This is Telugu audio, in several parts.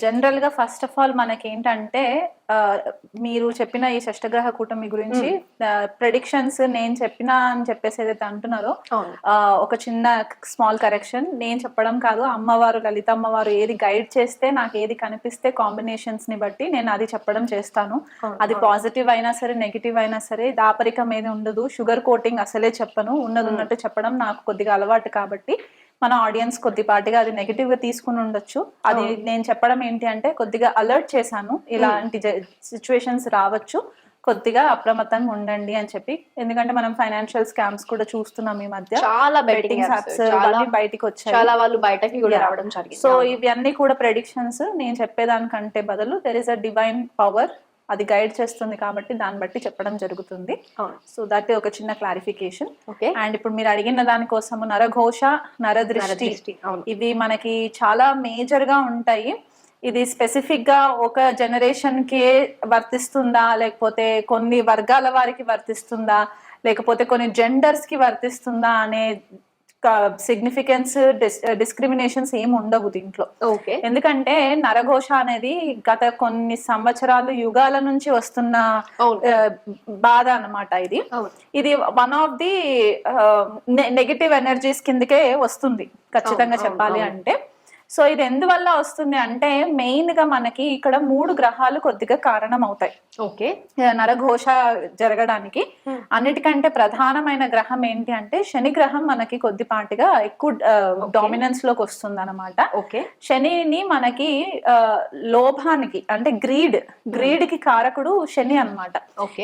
జనరల్‌గా ఫస్ట్ ఆఫ్ ఆల్ మనకేంటంటే ఆహ్, మీరు చెప్పిన ఈ షష్టగ్రహ కూటమి గురించి ప్రెడిక్షన్స్ నేను చెప్పినా అని చెప్పేసి ఏదైతే అంటున్నారో అవును. ఒక చిన్న స్మాల్ కరెక్షన్. నేను చెప్పడం కాదు. అమ్మవారు లలిత అమ్మవారు ఏది గైడ్ చేస్తే నాకేది కనిపిస్తే కాంబినేషన్స్‌ని బట్టి నేను అది చెప్పడం చేస్తాను. అది పాజిటివ్ అయినా సరే, నెగెటివ్ అయినా సరే దాపరికం ఏది ఉండదు. షుగర్ కోటింగ్ అసలే చెప్పను. ఉన్నదున్నట్టు చెప్పడం నాకు కొద్దిగా అలవాటు కాబట్టి మన ఆడియన్స్ కొద్దిపాటిగా అది నెగెటివ్ గా తీసుకుని ఉండొచ్చు. అది నేను చెప్పడం ఏంటి అంటే కొద్దిగా అలర్ట్ చేశాను. ఇలాంటి సిచ్యువేషన్స్ రావచ్చు, కొద్దిగా అప్రమత్తంగా ఉండండి అని చెప్పి. ఎందుకంటే మనం ఫైనాన్షియల్ స్కామ్స్ కూడా చూస్తున్నాం ఈ మధ్య. చాలా బెట్టింగ్ యాప్స్ బయటికి వచ్చాయి, చాలా వాళ్ళు బయటకి కూడా రావడం జరిగింది. సో ఇవన్నీ కూడా ప్రెడిక్షన్స్. నేను చెప్పేదానికంటే బదులు there is a divine power, అది గైడ్ చేస్తుంది కాబట్టి దాన్ని బట్టి చెప్పడం జరుగుతుంది. సో దట్ ఒక చిన్న క్లారిఫికేషన్. అండ్ ఇప్పుడు మీరు అడిగిన దానికోసము నరఘోష, నరదృష్టి ఇవి మనకి చాలా మేజర్ గా ఉంటాయి. ఇది స్పెసిఫిక్ గా ఒక జనరేషన్ కే వర్తిస్తుందా, లేకపోతే కొన్ని వర్గాల వారికి వర్తిస్తుందా, లేకపోతే కొన్ని జెండర్స్ కి వర్తిస్తుందా అనే సిగ్నిఫికెన్స్ డిస్క్రిమినేషన్స్ ఏమి ఉండవు దీంట్లో. ఎందుకంటే నరఘోష అనేది గత కొన్ని సంవత్సరాలు యుగాల నుంచి వస్తున్న బాధ అన్నమాట. ఇది one of the negative energies కిందకే వస్తుంది ఖచ్చితంగా చెప్పాలి అంటే. సో ఇది ఎందువల్ల వస్తుంది అంటే మెయిన్ గా మనకి ఇక్కడ 3 గ్రహాలు కొద్దిగా కారణం అవుతాయి నరఘోష జరగడానికి. అన్నిటికంటే ప్రధానమైన గ్రహం ఏంటి అంటే శని గ్రహం మనకి కొద్దిపాటిగా ఎక్కువ డామినెన్స్ లోకి వస్తుంది అనమాట. శనిని మనకి లోభానికి అంటే గ్రీడ్ కి కారకుడు శని అన్నమాట.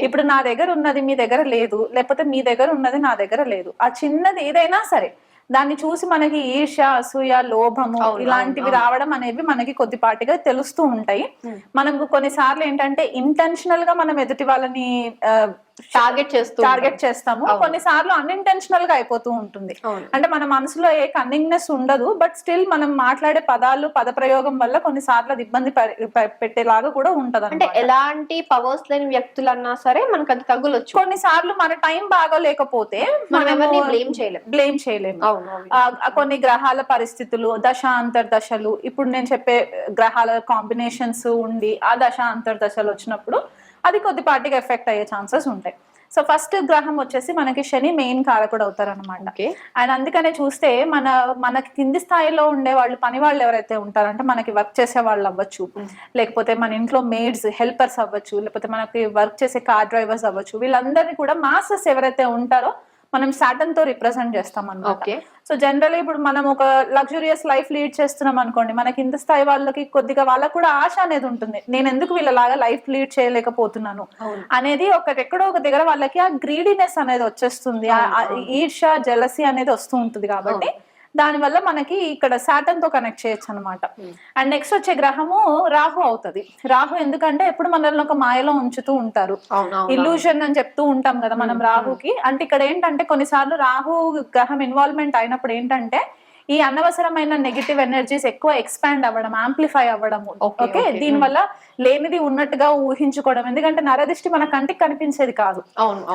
ఇప్పుడు నా దగ్గర ఉన్నది మీ దగ్గర లేదు, లేకపోతే మీ దగ్గర ఉన్నది నా దగ్గర లేదు, ఆ చిన్నది ఏదైనా సరే దాన్ని చూసి మనకి ఈర్ష్య, అసూయ, లోభము ఇలాంటివి రావడం అనేవి మనకి కొద్దిపాటిగా తెలుస్తూ ఉంటాయి. మనకు కొన్నిసార్లు ఏంటంటే ఇంటెన్షనల్ గా మనం ఎదుటి వాళ్ళని టార్గెట్ చేస్తాము, కొన్నిసార్లు అన్ఇంటెన్షనల్ గా అయిపోతూ ఉంటుంది. అంటే మన మనసులో ఏ కన్నింగ్నెస్ ఉండదు, బట్ స్టిల్ మనం మాట్లాడే పద ప్రయోగం వల్ల కొన్నిసార్లు అది ఇబ్బంది పెట్టేలాగా కూడా ఉంటది. అంటే ఎలాంటి పవర్స్ లేని వ్యక్తులన్నా సరే మనకు అది తగులొచ్చు. కొన్నిసార్లు మన టైం బాగోలేకపోతే మనం బ్లేమ్ చేయలేము. కొన్ని గ్రహాల పరిస్థితులు, దశ అంతర్దశలు, ఇప్పుడు నేను చెప్పే గ్రహాల కాంబినేషన్స్ ఉండి ఆ దశ అంతర్దశలు వచ్చినప్పుడు అది కొద్దిపాటిగా ఎఫెక్ట్ అయ్యే ఛాన్సెస్ ఉంటాయి. సో ఫస్ట్ గ్రహం వచ్చేసి మనకి శని మెయిన్ కారకుడు అవుతారు అనమాట. అండ్ అందుకనే చూస్తే మనకి కింది స్థాయిలో ఉండే వాళ్ళు, పని వాళ్ళు ఎవరైతే ఉంటారంటే మనకి వర్క్ చేసే వాళ్ళు అవ్వచ్చు, లేకపోతే మన ఇంట్లో మేడ్స్ హెల్పర్స్ అవ్వచ్చు, లేకపోతే మనకి వర్క్ చేసే కార్ డ్రైవర్స్ అవ్వచ్చు, వీళ్ళందరినీ కూడా మాస్టర్స్ ఎవరైతే ఉంటారో మనం సాటర్న్ తో రిప్రజెంట్ చేస్తాం అన్నమాట. సో జనరల్లీ ఇప్పుడు మనం ఒక లగ్జూరియస్ లైఫ్ లీడ్ చేస్తున్నాం అనుకోండి, మనకి ఇంత స్థాయి వాళ్ళకి కొద్దిగా వాళ్ళకు కూడా ఆశ అనేది ఉంటుంది, నేను ఎందుకు వీళ్ళలాగా లైఫ్ లీడ్ చేయలేకపోతున్నాను అనేది ఎక్కడో ఒక దగ్గర వాళ్ళకి ఆ గ్రీడీనెస్ అనేది వచ్చేస్తుంది, ఈర్ష, జెలసీ అనేది వస్తూ ఉంటుంది. కాబట్టి దానివల్ల మనకి ఇక్కడ సాటర్న్ తో కనెక్ట్ చేయొచ్చు అనమాట. అండ్ నెక్స్ట్ వచ్చే గ్రహము రాహు అవుతుంది. రాహు ఎందుకంటే ఎప్పుడు మనల్ని ఒక మాయలో ఉంచుతూ ఉంటారు, ఇల్యూషన్ అని చెప్తూ ఉంటాం కదా మనం రాహుకి. అంటే ఇక్కడ ఏంటంటే కొన్నిసార్లు రాహు గ్రహం ఇన్వాల్వ్మెంట్ అయినప్పుడు ఏంటంటే ఈ అనవసరమైన నెగిటివ్ ఎనర్జీస్ ఎక్కువ ఎక్స్పాండ్ అవ్వడం, ఆంప్లిఫై అవ్వడము. ఓకే, దీని వల్ల లేనిది ఉన్నట్టుగా ఊహించుకోవడం. ఎందుకంటే నరదిష్టి మన కంటికి కనిపించేది కాదు,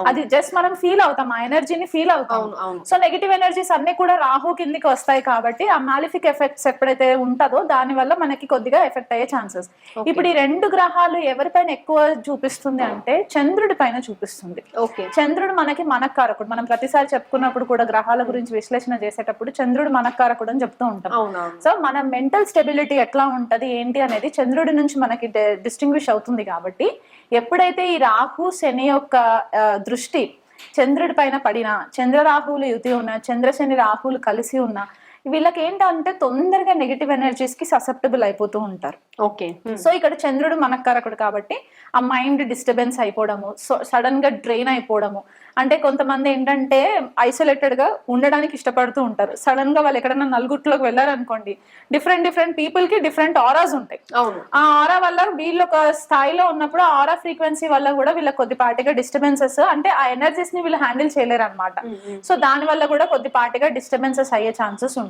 అది జస్ట్ మనం ఫీల్ అవుతాం, ఆ ఎనర్జీని ఫీల్ అవుతాం. సో నెగిటివ్ ఎనర్జీస్ అన్ని కూడా రాహు కిందికి వస్తాయి కాబట్టి ఆ మాలిఫిక్ ఎఫెక్ట్స్ ఎప్పుడైతే ఉంటుందో దాని వల్ల మనకి కొద్దిగా ఎఫెక్ట్ అయ్యే ఛాన్సెస్. ఇప్పుడు ఈ 2 గ్రహాలు ఎవరిపైన ఎక్కువ చూపిస్తుంది అంటే చంద్రుడి పైన చూపిస్తుంది. చంద్రుడు మనకి మనకారకుడు. మనం ప్రతిసారి చెప్పుకున్నప్పుడు కూడా గ్రహాల గురించి విశ్లేషణ చేసేటప్పుడు చంద్రుడు మనకారకుడు అని చెప్తూ ఉంటాం. సో మన మెంటల్ స్టెబిలిటీ ఎట్లా ఉంటది ఏంటి అనేది చంద్రుడి నుంచి మనకి డిస్టింగ్విష్ అవుతుంది. కాబట్టి ఎప్పుడైతే ఈ రాహు శని యొక్క దృష్టి చంద్రుడి పైన పడినా, చంద్రరాహువులు యుతి ఉన్నా, చంద్రశని రాహువులు కలిసి ఉన్నా, వీళ్ళకి ఏంటంటే తొందరగా నెగిటివ్ ఎనర్జీస్ కి ససెప్టబుల్ అయిపోతూ ఉంటారు. సో ఇక్కడ చంద్రుడు మనకారకుడు కాబట్టి ఆ మైండ్ డిస్టర్బెన్స్ అయిపోవడము, సడన్ గా డ్రైన్ అయిపోవడము. అంటే కొంతమంది ఏంటంటే ఐసోలేటెడ్ గా ఉండడానికి ఇష్టపడుతూ ఉంటారు. సడన్ గా వాళ్ళు ఎక్కడైనా నలుగుట్లోకి వెళ్ళారనుకోండి, డిఫరెంట్ పీపుల్ కి డిఫరెంట్ ఆరాస్ ఉంటాయి. ఆ ఆరా వల్ల వీళ్ళు ఒక స్థాయిలో ఉన్నప్పుడు ఆ ఆరా ఫ్రీక్వెన్సీ వల్ల కూడా వీళ్ళకి కొద్దిపాటిగా డిస్టర్బెన్సెస్, అంటే ఆ ఎనర్జీస్ ని వీళ్ళు హ్యాండిల్ చేయలేరు అనమాట. సో దాని వల్ల కూడా కొద్దిపాటిగా డిస్టర్బెన్సెస్ అయ్యే ఛాన్సెస్ ఉంటాయి.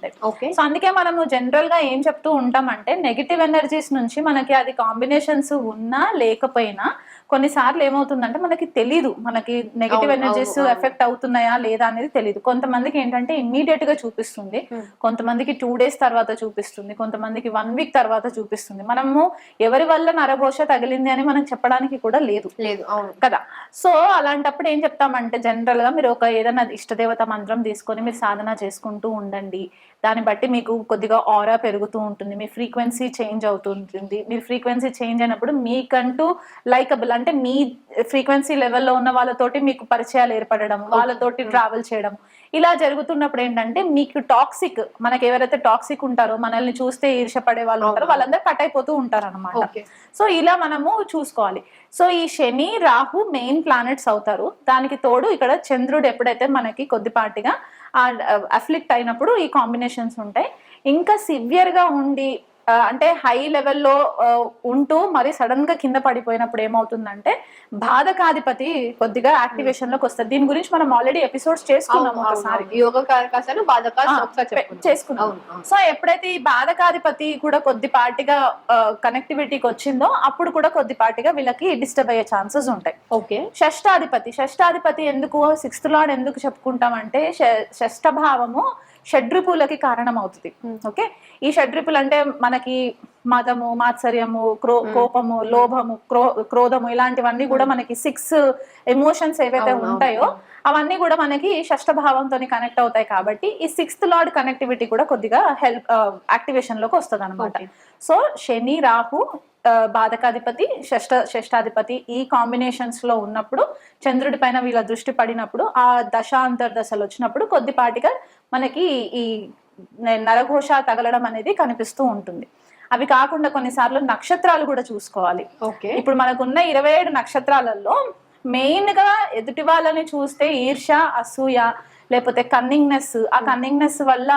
సో అందుకే మనము జనరల్ గా ఏం చెప్తూ ఉంటామంటే నెగిటివ్ ఎనర్జీస్ నుంచి మనకి అది కాంబినేషన్స్ ఉన్నా లేకపోయినా కొన్నిసార్లు ఏమవుతుందంటే మనకి తెలీదు, మనకి నెగిటివ్ ఎనర్జీస్ ఎఫెక్ట్ అవుతున్నాయా లేదా అనేది తెలియదు. కొంతమందికి ఏంటంటే ఇమ్మీడియట్ గా చూపిస్తుంది, కొంతమందికి 2 days తర్వాత చూపిస్తుంది, కొంతమందికి 1 week తర్వాత చూపిస్తుంది. మనము ఎవరి వల్ల నరఘోష తగిలింది అని మనం చెప్పడానికి కూడా లేదు కదా. సో అలాంటప్పుడు ఏం చెప్తామంటే జనరల్ గా మీరు ఏదైనా ఇష్టదేవత మంత్రం తీసుకొని మీరు సాధన చేసుకుంటూ ఉండండి. దాన్ని బట్టి మీకు కొద్దిగా ఆరా పెరుగుతూ ఉంటుంది, మీ ఫ్రీక్వెన్సీ చేంజ్ అవుతుంటుంది. మీరు ఫ్రీక్వెన్సీ చేంజ్ అయినప్పుడు మీకంటూ లైకబుల్ అంటే మీ ఫ్రీక్వెన్సీ లెవెల్లో ఉన్న వాళ్ళతోటి మీకు పరిచయాలు ఏర్పడడం, వాళ్ళతోటి ట్రావెల్ చేయడం, ఇలా జరుగుతున్నప్పుడు ఏంటంటే మీకు టాక్సిక్, మనకి ఎవరైతే టాక్సిక్ ఉంటారో, మనల్ని చూస్తే ఈర్షపడే వాళ్ళు ఉంటారో వాళ్ళందరూ కట్ అయిపోతూ ఉంటారు అనమాట. సో ఇలా మనము చూసుకోవాలి. సో ఈ శని రాహు మెయిన్ ప్లానెట్స్ అవుతారు. దానికి తోడు ఇక్కడ చంద్రుడు ఎప్పుడైతే మనకి కొద్దిపాటిగా అఫ్లిక్ట్ అయినప్పుడు ఈ కాంబినేషన్స్ ఉంటాయి. ఇంకా సివియర్ గా ఉండి అంటే హై లెవెల్లో ఉంటూ మరి సడన్ గా కింద పడిపోయినప్పుడు ఏమవుతుందంటే బాధకాధిపతి కొద్దిగా యాక్టివేషన్ లోకి వస్తుంది. దీని గురించి మనం ఆల్రెడీ ఎపిసోడ్స్ చేసుకున్నాం ఒకసారి, చేసుకున్నాం. సో ఎప్పుడైతే ఈ బాధకాధిపతి కూడా కొద్దిపాటిగా కనెక్టివిటీకి వచ్చిందో అప్పుడు కూడా కొద్దిపాటిగా వీళ్ళకి డిస్టర్బ్ అయ్యే ఛాన్సెస్ ఉంటాయి. షష్టాధిపతి ఎందుకు 6th లార్డ్ ఎందుకు చెప్పుకుంటామంటే షష్ఠ భావము షడ్రిపులకి కారణం అవుతుంది. ఓకే, ఈ షడ్రిపులు అంటే మనకి మదము, మాత్సర్యము, కోపము, లోభము, క్రోధము ఇలాంటివన్నీ కూడా మనకి 6 ఎమోషన్స్ ఏవైతే ఉంటాయో అవన్నీ కూడా మనకి షష్ఠ భావంతో కనెక్ట్ అవుతాయి. కాబట్టి ఈ 6th లార్డ్ కనెక్టివిటీ కూడా కొద్దిగా యాక్టివేషన్ లోకి వస్తుంది అనమాట. సో శని రాహు బాధకాధిపతి షష్టాధిపతి ఈ కాంబినేషన్స్ లో ఉన్నప్పుడు చంద్రుడి పైన వీళ్ళ దృష్టి పడినప్పుడు ఆ దశాంతర్దశలు వచ్చినప్పుడు కొద్దిపాటిగా మనకి ఈ నరఘోష తగలడం అనేది కనిపిస్తూ ఉంటుంది. అవి కాకుండా కొన్నిసార్లు నక్షత్రాలు కూడా చూసుకోవాలి. ఇప్పుడు మనకున్న 27 నక్షత్రాలలో మెయిన్ గా ఎదుటి వాళ్ళని చూస్తే ఈర్ష, అసూయ, లేకపోతే కన్నింగ్నెస్, ఆ కన్నింగ్నెస్ వల్ల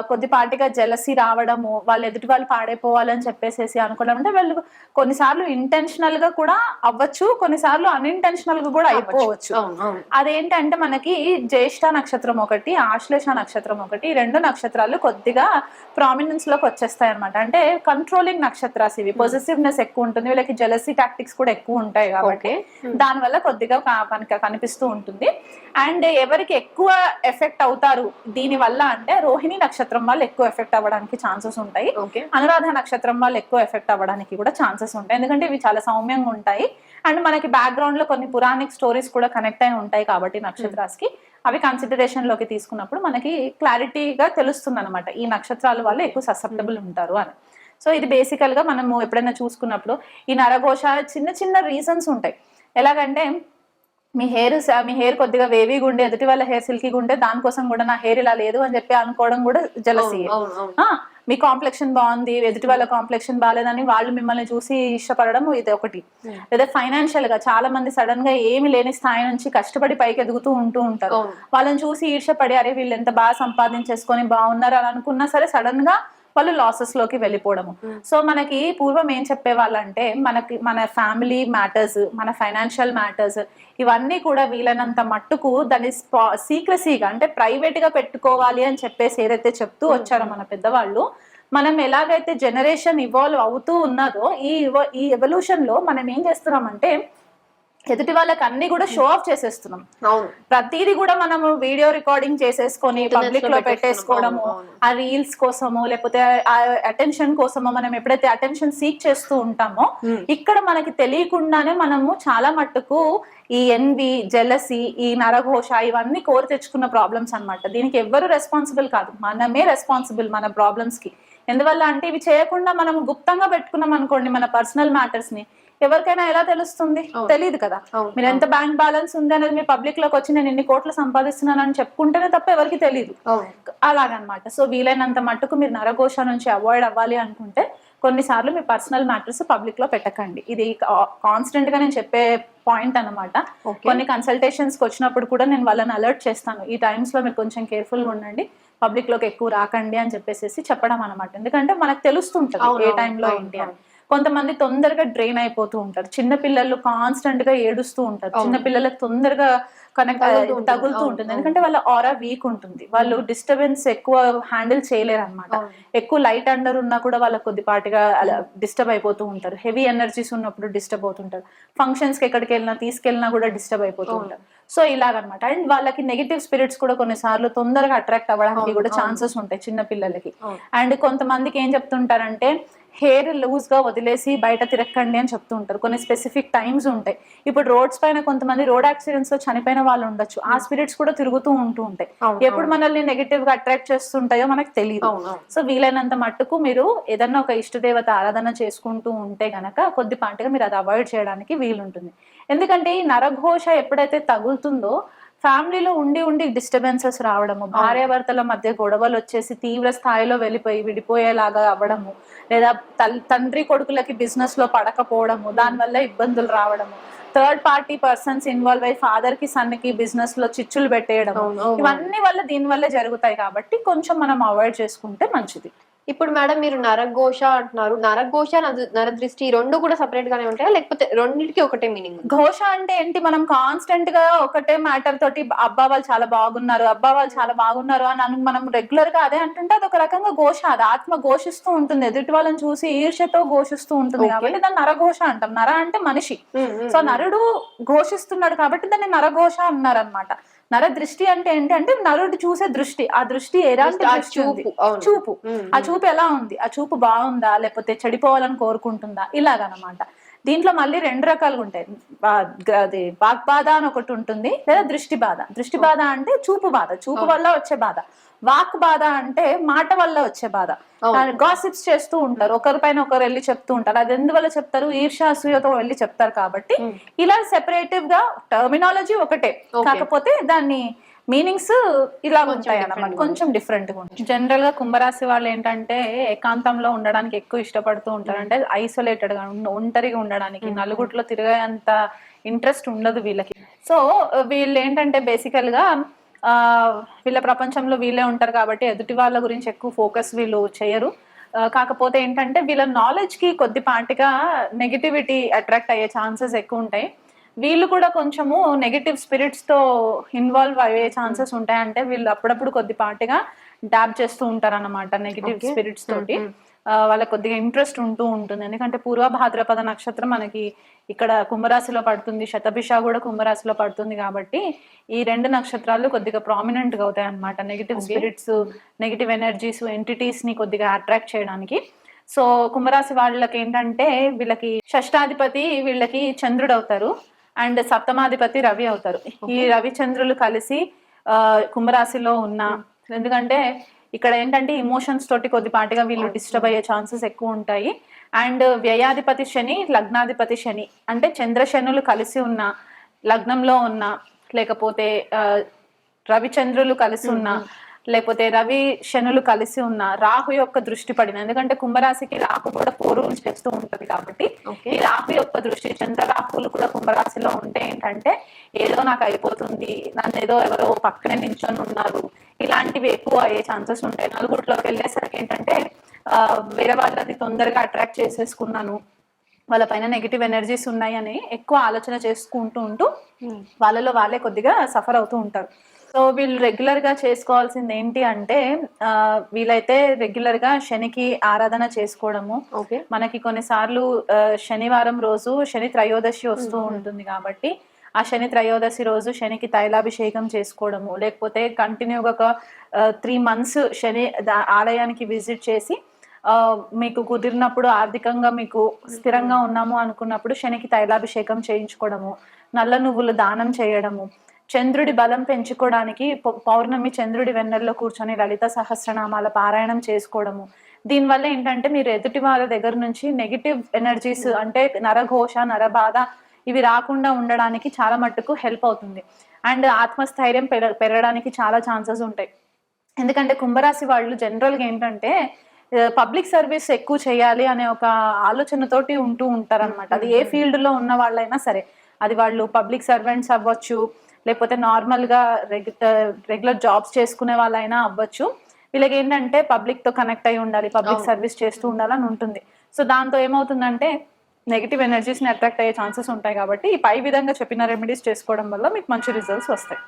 కొద్దిపాటిగా జలసి రావడము, వాళ్ళు ఎదుటి వాళ్ళు పాడైపోవాలని చెప్పేసి అనుకోవడం. అంటే వాళ్ళు కొన్నిసార్లు ఇంటెన్షనల్ గా కూడా అవ్వచ్చు, కొన్నిసార్లు అన్ఇంటెన్షనల్ గా కూడా అయిపోవచ్చు. అదేంటంటే మనకి జ్యేష్ఠ నక్షత్రం ఒకటి, ఆశ్లేష నక్షత్రం ఒకటి, 2 నక్షత్రాలు కొద్దిగా ప్రామినెన్స్ లోకి వచ్చేస్తాయి అనమాట. అంటే కంట్రోలింగ్ నక్షత్రాలు ఇవి, పొజిటివ్నెస్ ఎక్కువ ఉంటుంది, వీళ్ళకి జెలసీ టాక్టిక్స్ కూడా ఎక్కువ ఉంటాయి కాబట్టి దానివల్ల కొద్దిగా కనిపిస్తూ ఉంటుంది. అండ్ ఎవరికి ఎక్కువ ఎఫెక్ట్ అవుతారు దీని వల్ల అంటే రోహిణి నక్షత్రం వాళ్ళు ఎక్కువ ఎఫెక్ట్ అవ్వడానికి ఛాన్సెస్ ఉంటాయి, అనురాధ నక్షత్రం వాళ్ళు ఎక్కువ ఎఫెక్ట్ అవ్వడానికి కూడా ఛాన్సెస్ ఉంటాయి. ఎందుకంటే ఇవి చాలా సౌమ్యంగా ఉంటాయి అండ్ మనకి బ్యాక్గ్రౌండ్ లో కొన్ని పురాణిక్ స్టోరీస్ కూడా కనెక్ట్ అయి ఉంటాయి కాబట్టి నక్షత్రాలకి అవి కన్సిడరేషన్ లోకి తీసుకున్నప్పుడు మనకి క్లారిటీగా తెలుస్తుంది అనమాట ఈ నక్షత్రాల వాళ్ళు ఎక్కువ ససెప్టబుల్ ఉంటారు అని. సో ఇది బేసికల్ గా మనము ఎప్పుడైనా చూసుకున్నప్పుడు ఈ నరఘోష చిన్న చిన్న రీజన్స్ ఉంటాయి. ఎలాగంటే మీ హెయిర్ కొద్దిగా వేవీగా ఉండి ఎదుటి వాళ్ళ హెయిర్ సిల్కీగా ఉంటే దానికోసం కూడా నా హెయిర్ ఇలా లేదు అని చెప్పి అనుకోవడం కూడా జెలసీ. మీ కాంప్లెక్షన్ బాగుంది, ఎదుటి వాళ్ళ కాంప్లెక్షన్ బాగాలేదని వాళ్ళు మిమ్మల్ని చూసి ఇష్టపడడం ఇది ఒకటి. లేదా ఫైనాన్షియల్ గా చాలా మంది సడన్ గా ఏమి లేని స్థాయి నుంచి కష్టపడి పైకి ఎదుగుతూ ఉంటారు. వాళ్ళని చూసి ఈర్షపడి అరే వీళ్ళు ఎంత బాగా సంపాదించేసుకొని బాగున్నారు అని అనుకున్నా సరే సడన్ గా వాళ్ళు లాసెస్ లోకి వెళ్ళిపోవడము. సో మనకి పూర్వం ఏం చెప్పేవాళ్ళంటే మన ఫ్యామిలీ మ్యాటర్స్, మన ఫైనాన్షియల్ మ్యాటర్స్ ఇవన్నీ కూడా వీలైనంత మట్టుకు దాన్ని సీక్రసీగా అంటే ప్రైవేట్ గా పెట్టుకోవాలి అని చెప్పేసి ఏదైతే చెప్తూ వచ్చారో మన పెద్దవాళ్ళు, మనం ఎలాగైతే జనరేషన్ ఇవాల్వ్ అవుతూ ఉన్నదో ఈ ఎవల్యూషన్ లో మనం ఏం చేస్తున్నామంటే ఎదుటి వాళ్ళకి అన్ని కూడా షో ఆఫ్ చేసేస్తున్నాం. ప్రతిదీ కూడా మనము వీడియో రికార్డింగ్ చేసేసుకొని పబ్లిక్ లో పెట్టేసుకోవడము, ఆ రీల్స్ కోసమో లేకపోతే ఆ అటెన్షన్ కోసమో మనం ఎప్పుడైతే అటెన్షన్ సీక్ చేస్తూ ఉంటామో ఇక్కడ మనకి తెలియకుండానే మనము చాలా మట్టుకు ఈ ఎన్వి, జెలసీ, ఈ నరఘోష ఇవన్నీ కోరి తెచ్చుకున్న ప్రాబ్లమ్స్ అన్నమాట. దీనికి ఎవ్వరు రెస్పాన్సిబుల్ కాదు, మనమే రెస్పాన్సిబుల్ మన ప్రాబ్లమ్స్ కి. ఎందువల్ల అంటే ఇవి చేయకుండా మనం గుప్తంగా పెట్టుకున్నాం అనుకోండి మన పర్సనల్ మ్యాటర్స్ ని, ఎవరికైనా ఎలా తెలుస్తుంది? తెలియదు కదా. మీరు ఎంత బ్యాంక్ బ్యాలెన్స్ ఉంది అనేది మీ పబ్లిక్ లోకి వచ్చి నేను ఇన్ని కోట్లు సంపాదిస్తున్నాను అని చెప్పుకుంటేనే తప్ప ఎవరికి తెలియదు. అలాగనమాట. సో వీలైనంత మట్టుకు మీరు నరఘోష నుంచి అవాయిడ్ అవ్వాలి అనుకుంటే కొన్నిసార్లు మీ పర్సనల్ మ్యాటర్స్ పబ్లిక్ లో పెట్టకండి. ఇది కాన్స్టెంట్ గా నేను చెప్పే పాయింట్ అనమాట. కొన్ని కన్సల్టేషన్స్ కి వచ్చినప్పుడు కూడా నేను వాళ్ళని అలర్ట్ చేస్తాను, ఈ టైమ్స్ లో మీరు కొంచెం కేర్ఫుల్ గా ఉండండి, పబ్లిక్ లోకి ఎక్కువ రాకండి అని చెప్పేసి చెప్పడం అనమాట. ఎందుకంటే మనకు తెలుస్తుంటది ఏ టైంలో ఏంటి అని. కొంతమంది తొందరగా డ్రైన్ అయిపోతూ ఉంటారు. చిన్న పిల్లలు కాన్స్టెంట్ గా ఏడుస్తూ ఉంటారు. చిన్న పిల్లలకు తొందరగా తగులుతూ ఉంటుంది. ఎందుకంటే వాళ్ళ ఆరా వీక్ ఉంటుంది. వాళ్ళు డిస్టర్బెన్స్ ఎక్కువ హ్యాండిల్ చేయలేరు అనమాట. ఎక్కువ లైట్ అండర్ ఉన్నా కూడా వాళ్ళకి కొద్దిపాటిగా డిస్టర్బ్ అయిపోతూ ఉంటారు. హెవీ ఎనర్జీస్ ఉన్నప్పుడు డిస్టర్బ్ అవుతుంటారు. ఫంక్షన్స్ కి ఎక్కడికి వెళ్ళినా తీసుకెళ్ళినా కూడా డిస్టర్బ్ అయిపోతూ ఉంటారు. సో ఇలాగనమాట. అండ్ వాళ్ళకి నెగిటివ్ స్పిరిట్స్ కూడా కొన్నిసార్లు తొందరగా అట్రాక్ట్ అవ్వడానికి కూడా ఛాన్సెస్ ఉంటాయి చిన్న పిల్లలకి. అండ్ కొంతమందికి ఏం చెప్తుంటారంటే హెయిర్ లూజ్ గా వదిలేసి బయట తిరక్కండి అని చెప్తూ ఉంటారు. కొన్ని స్పెసిఫిక్ టైమ్స్ ఉంటాయి. ఇప్పుడు రోడ్స్ పైన కొంతమంది రోడ్ యాక్సిడెంట్స్ లో చనిపోయిన వాళ్ళు ఉండొచ్చు. ఆ స్పిరిట్స్ కూడా తిరుగుతూ ఉంటూ ఉంటాయి. ఎప్పుడు మనల్ని నెగిటివ్ గా అట్రాక్ట్ చేస్తుంటాయో మనకు తెలియదు. సో వీలైనంత మట్టుకు మీరు ఏదన్నా ఒక ఇష్టదేవత ఆరాధన చేసుకుంటూ ఉంటే గనక కొద్దిపాటిగా మీరు అది అవాయిడ్ చేయడానికి వీలుంటుంది. ఎందుకంటే ఈ నరఘోష ఎప్పుడైతే తగులుతుందో ఫ్యామిలీలో ఉండి ఉండి డిస్టర్బెన్సెస్ రావడము, భార్యాభర్తల మధ్య గొడవలు వచ్చేసి తీవ్ర స్థాయిలో వెళ్ళిపోయి విడిపోయేలాగా అవ్వడము, లేదా తండ్రి కొడుకులకి బిజినెస్ లో పడకపోవడము, దానివల్ల ఇబ్బందులు రావడము, థర్డ్ పార్టీ పర్సన్స్ ఇన్వాల్వ్ అయ్యి ఫాదర్ కి సన్ కి బిజినెస్ లో చిచ్చులు పెట్టేయడం, ఇవన్నీ వల్ల దీని వల్ల జరుగుతాయి. కాబట్టి కొంచెం మనం అవాయిడ్ చేసుకుంటే మంచిది. ఇప్పుడు మేడం మీరు నరఘోష అంటున్నారు. నరఘోష, నరదృష్టి రెండు కూడా సెపరేట్ గానే ఉంటాయా, లేకపోతే రెండింటికి ఒకటే మీనింగ్? ఘోష అంటే ఏంటి? మనం కాన్స్టెంట్ గా ఒకటే మ్యాటర్ తోటి అబ్బా వాళ్ళు చాలా బాగున్నారు, అబ్బా వాళ్ళు చాలా బాగున్నారు అని మనం రెగ్యులర్ గా అదే అంటుంటే అది ఒక రకంగా ఘోష. అది ఆత్మ ఘోషిస్తూ ఉంటుంది, ఎదుటి వాళ్ళని చూసి ఈర్ష్యతో ఘోషిస్తూ ఉంటుంది. కాబట్టి దాన్ని నరఘోష అంటాం. నర అంటే మనిషి. సో నరుడు ఘోషిస్తున్నాడు కాబట్టి దాన్ని నరఘోష అన్నారు అనమాట. నర దృష్టి అంటే ఏంటి అంటే నరుడు చూసే దృష్టి. ఆ దృష్టి ఎలాంటి చూపు, ఆ చూపు ఎలా ఉంది, ఆ చూపు బాగుందా లేకపోతే చెడిపోవాలని కోరుకుంటుందా, ఇలాగనమాట. దీంట్లో మళ్ళీ 2 రకాలుగా ఉంటాయి. అది వాగ్బాధ అని ఒకటి ఉంటుంది, లేదా దృష్టి బాధ. దృష్టి బాధ అంటే చూపు బాధ, చూపు వల్ల వచ్చే బాధ. వాక్ బాధ అంటే మాట వల్ల వచ్చే బాధ. గాసిప్స్ చేస్తూ ఉంటారు, ఒకరిపైన ఒకరు వెళ్ళి చెప్తూ ఉంటారు. అది ఎందువల్ల చెప్తారు? ఈర్ష్య అసూయతో వెళ్ళి చెప్తారు. కాబట్టి ఇలా సెపరేటివ్ గా టర్మినాలజీ ఒకటే, కాకపోతే దాన్ని మీనింగ్స్ ఇలా ఉంటాయి అన్నమాట, కొంచెం డిఫరెంట్ గా ఉంటాయి. జనరల్ గా కుంభరాశి వాళ్ళు ఏంటంటే ఏకాంతంలో ఉండడానికి ఎక్కువ ఇష్టపడుతూ ఉంటారు. అంటే ఐసోలేటెడ్ గా ఒంటరిగా ఉండడానికి, నలుగురిలో తిరిగేంత ఇంట్రెస్ట్ ఉండదు వీళ్ళకి. సో వీళ్ళు ఏంటంటే బేసికల్ గా వీళ్ళ ప్రపంచంలో వీళ్ళే ఉంటారు కాబట్టి ఎదుటి వాళ్ళ గురించి ఎక్కువ ఫోకస్ వీళ్ళు చేయరు. కాకపోతే ఏంటంటే వీళ్ళ నాలెడ్జ్ కి కొద్దిపాటిగా నెగిటివిటీ అట్రాక్ట్ అయ్యే ఛాన్సెస్ ఎక్కువ ఉంటాయి. వీళ్ళు కూడా కొంచెము నెగిటివ్ స్పిరిట్స్ తో ఇన్వాల్వ్ అయ్యే ఛాన్సెస్ ఉంటాయి. అంటే వీళ్ళు అప్పుడప్పుడు కొద్దిపాటిగా డాబ్ చేస్తూ ఉంటారు అన్నమాట నెగిటివ్ స్పిరిట్స్ తోటి. వాళ్ళకి కొద్దిగా ఇంట్రెస్ట్ ఉంటూ ఉంటుంది. ఎందుకంటే పూర్వ భాద్రపద నక్షత్రం మనకి ఇక్కడ కుంభరాశిలో పడుతుంది, శతభిష కూడా కుంభరాశిలో పడుతుంది. కాబట్టి ఈ 2 నక్షత్రాలు కొద్దిగా ప్రామినెంట్ గా అవుతాయి అన్నమాట negative spirits, negative energies, entities ని కొద్దిగా అట్రాక్ట్ చేయడానికి. సో కుంభరాశి వాళ్ళకి ఏంటంటే వీళ్ళకి షష్టాధిపతి వీళ్ళకి చంద్రుడు అవుతారు, అండ్ సప్తమాధిపతి రవి అవుతారు. ఈ రవి చంద్రులు కలిసి కుంభరాశిలో ఉన్న, ఎందుకంటే ఇక్కడ ఏంటంటే ఇమోషన్స్ తోటి కొద్దిపాటిగా వీళ్ళు డిస్టర్బ్ అయ్యే ఛాన్సెస్ ఎక్కువ ఉంటాయి. అండ్ వ్యయాధిపతి శని, లగ్నాధిపతి శని, అంటే చంద్రశనులు కలిసి ఉన్న లగ్నంలో ఉన్న, లేకపోతే రవిచంద్రులు కలిసి ఉన్న, లేకపోతే రవి శనులు కలిసి ఉన్న, రాహు యొక్క దృష్టి పడిన, ఎందుకంటే కుంభరాశికి రాహు కూడా పూర్వం చేస్తూ ఉంటది. కాబట్టి ఈ రాహు యొక్క దృష్టి, చంద్ర రాహులు కూడా కుంభరాశిలో ఉంటే ఏంటంటే ఏదో నాకు అయిపోతుంది, నన్ను ఏదో ఎవరో పక్కనే నించొని ఉన్నారు, ఇలాంటివి ఎక్కువ అయ్యే ఛాన్సెస్ ఉంటాయి. నలుగురిలోకి వెళ్ళేసరికి ఏంటంటే వేరే వాళ్ళని తొందరగా అట్రాక్ట్ చేసేసుకున్నాను, వాళ్ళ పైన నెగిటివ్ ఎనర్జీస్ ఉన్నాయని ఎక్కువ ఆలోచన చేసుకుంటూ ఉంటూ వాళ్ళలో వాళ్ళే కొద్దిగా సఫర్ అవుతూ ఉంటారు. సో వీళ్ళు రెగ్యులర్ గా చేసుకోవాల్సింది ఏంటి అంటే వీళ్ళైతే రెగ్యులర్ గా శనికి ఆరాధన చేసుకోవడము. మనకి కొన్నిసార్లు శనివారం రోజు శని త్రయోదశి వస్తూ ఉంటుంది కాబట్టి ఆ శని త్రయోదశి రోజు శనికి తైలాభిషేకం చేసుకోవడము, లేకపోతే కంటిన్యూగా ఒక 3 months శని ఆలయానికి విజిట్ చేసి మీకు కుదిరినప్పుడు ఆర్థికంగా మీకు స్థిరంగా ఉన్నాము అనుకున్నప్పుడు శనికి తైలాభిషేకం చేయించుకోవడము, నల్ల నువ్వులు దానం చేయడము, చంద్రుడి బలం పెంచుకోవడానికి పౌర్ణమి చంద్రుడి వెన్నెల్లో కూర్చొని లలిత సహస్రనామాల పారాయణం చేసుకోవడము. దీనివల్ల ఏంటంటే మీరు ఎదుటి వాళ్ళ దగ్గర నుంచి నెగిటివ్ ఎనర్జీస్ అంటే నరఘోష, నరబాధ ఇవి రాకుండా ఉండడానికి చాలా మట్టుకు హెల్ప్ అవుతుంది. అండ్ ఆత్మస్థైర్యం పెరగడానికి చాలా ఛాన్సెస్ ఉంటాయి. ఎందుకంటే కుంభరాశి వాళ్ళు జనరల్గా ఏంటంటే పబ్లిక్ సర్వీస్ ఎక్కువ చేయాలి అనే ఒక ఆలోచనతోటి ఉంటూ ఉంటారనమాట. అది ఏ ఫీల్డ్ లో ఉన్న వాళ్ళైనా సరే, అది వాళ్ళు పబ్లిక్ సర్వెంట్స్ అవ్వచ్చు, లేకపోతే నార్మల్ గా రెగ్యులర్ జాబ్స్ చేసుకునే వాళ్ళైనా అవ్వచ్చు, వీళ్ళకి ఏంటంటే పబ్లిక్ తో కనెక్ట్ అయి ఉండాలి, పబ్లిక్ సర్వీస్ చేస్తూ ఉండాలని ఉంటుంది. సో దాంతో ఏమవుతుందంటే నెగిటివ్ ఎనర్జీస్ ని అట్రాక్ట్ అయ్యే ఛాన్సెస్ ఉంటాయి. కాబట్టి ఈ పై విధంగా చెప్పిన రెమెడీస్ చేసుకోవడం వల్ల మీకు మంచి రిజల్ట్స్ వస్తాయి.